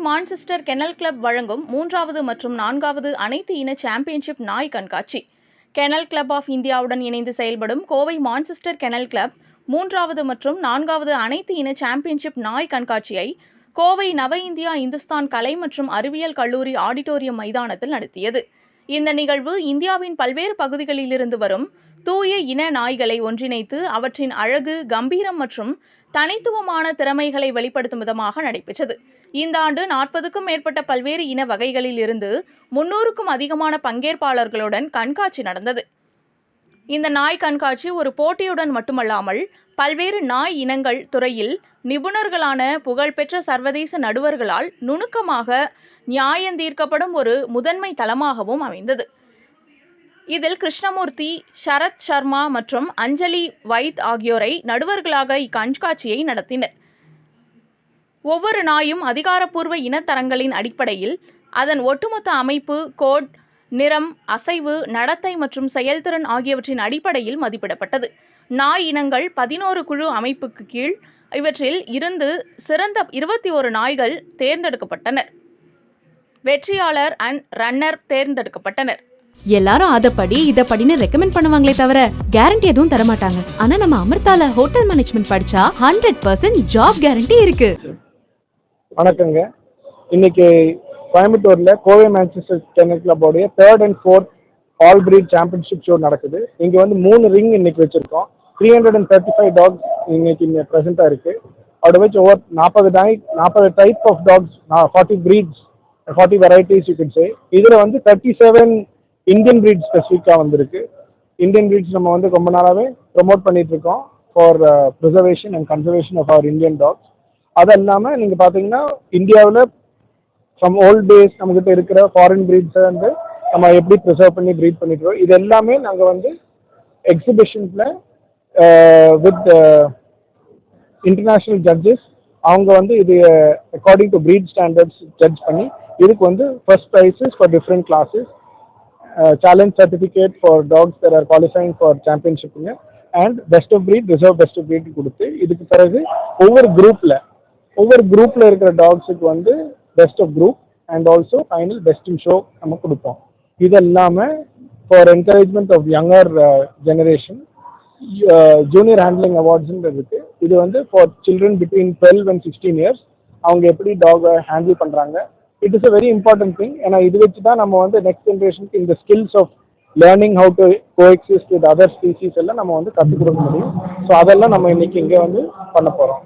Manchester kennel club வழங்கும் 3வது மற்றும் 4வது அனைத்து இன சாம்பியன்ஷிப் நாய் கண்காட்சி. கென்னல் கிளப் ஆஃப் இந்தியாவுடன் இணைந்து செயல்படும் கோவை மான்செஸ்டர் கென்னல் கிளப் 3வது மற்றும் 4வது அனைத்து இன சாம்பியன்ஷிப் நாய் கண்காட்சியை கோவை நவ இந்தியா இந்துஸ்தான் கலை மற்றும் அறிவியல் கல்லூரி ஆடிட்டோரியம் மைதானத்தில் நடத்தியது. இந்த நிகழ்வு இந்தியாவின் பல்வேறு பகுதிகளிலிருந்து வரும் தூய இன நாய்களை ஒன்றிணைத்து அவற்றின் அழகு, கம்பீரம் மற்றும் தனித்துவமான திறமைகளை வெளிப்படுத்தும் விதமாக நடைபெற்றது. இந்த ஆண்டு 40க்கும் மேற்பட்ட பல்வேறு இன வகைகளில் இருந்து 300க்கும் அதிகமான பங்கேற்பாளர்களுடன் கண்காட்சி நடந்தது. இந்த நாய் கண்காட்சி ஒரு போட்டியுடன் மட்டுமல்லாமல் பல்வேறு நாய் இனங்கள் துறையில் நிபுணர்களான புகழ்பெற்ற சர்வதேச நடுவர்களால் நுணுக்கமாக நியாயந்தீர்க்கப்படும் ஒரு முதன்மை தளமாகவும் அமைந்தது. இதில் கிருஷ்ணமூர்த்தி, சரத் சர்மா மற்றும் அஞ்சலி வைத் ஆகியோரை நடுவர்களாக இக்கண்காட்சியை நடத்தினர். ஒவ்வொரு நாயும் அதிகாரப்பூர்வ இனத்தரங்களின் அடிப்படையில் அதன் ஒட்டுமொத்த அமைப்பு, கோட், நிறம், அசைவு, நடத்தை மற்றும் செயல்திறன் ஆகியவற்றின் அடிப்படையில் மதிப்பிடப்பட்டது. நாய் இனங்கள் 11 குழு அமைப்புக்கு கீழ் இவற்றில் இருந்து சிறந்த 21 நாய்கள் தேர்ந்தெடுக்கப்பட்டனர். வெற்றியாளர் அண்ட் ரன்னர் தேர்ந்தெடுக்கப்பட்டனர். எல்லாரும் அதப்படி இதப்படின்னு ரெக்கமெண்ட் பண்ணுவாங்களே தவிர கேரண்டி எதுவும் தரமாட்டாங்க. ஆனா நம்ம அமிர்தால ஹோட்டல் மேனேஜ்மெண்ட் படிச்சா 100% ஜாப் கேரண்டி இருக்கு. வணக்கங்க. இன்னைக்கு கோயம்புத்தூர்ல கோவை மான்செஸ்டர் கென்னல் கிளப்போடைய 3rd and 4th all breed championship show நடக்குது. இங்க வந்து 3 ரிங் இன்னைக்கு வச்சிருக்கோம். 335 டாக்ஸ் இன்னைக்கு பிரசண்டா இருக்கு. அதோட வச்சு over 40 type of dogs, 40 breeds, 40 varieties you can say. இதுல வந்து 37 இந்தியன் பிரீட் ஸ்பெசிஃபிக்காக வந்திருக்கு. இந்தியன் பிரீட்ஸ் நம்ம வந்து ரொம்ப நாளாகவே ப்ரொமோட் பண்ணிட்டு இருக்கோம் for preservation and conservation of our Indian dogs. அது இல்லாமல் நீங்கள் பார்த்தீங்கன்னா இந்தியாவில் ஃப்ரம் ஓல்ட் டேஸ் நம்மகிட்ட இருக்கிற ஃபாரின் பிரீட்ஸை வந்து நம்ம எப்படி ப்ரிசர்வ் பண்ணி ப்ரீட் பண்ணிட்டு இருக்கோம். இது எல்லாமே நாங்கள் வந்து எக்ஸிபிஷன்ஸில் வித் இன்டர்நேஷ்னல் ஜட்ஜஸ் அவங்க வந்து இது according to breed standards judge பண்ணி இதுக்கு வந்து first prizes for different classes, challenge certificate for dogs that are qualifying for championship and best of breed, reserve best of breed கொடுத்து இதுக்கு பிறகு ஒவ்வொரு குரூப்ல இருக்கிற டாக்ஸுக்கு வந்து best of group and also final best in show நம்ம கொடுப்போம். இது இல்லாமல் for encouragement of younger generation junior handling அவார்ட்ஸ்ன்னு இருக்கு. இது வந்து for children between 12 and 16 years அவங்க எப்படி டாகை ஹேண்டில் பண்ணுறாங்க. It is a very important thing. ஏன்னா இது வச்சு தான் நம்ம வந்து நெக்ஸ்ட் ஜென்ரேஷனுக்கு இந்த skills of learning how to coexist with other species எல்லாம் நம்ம வந்து கற்றுக் கொடுக்க முடியும். ஸோ அதெல்லாம் நம்ம இன்னைக்கு இங்கே வந்து பண்ண போகிறோம்.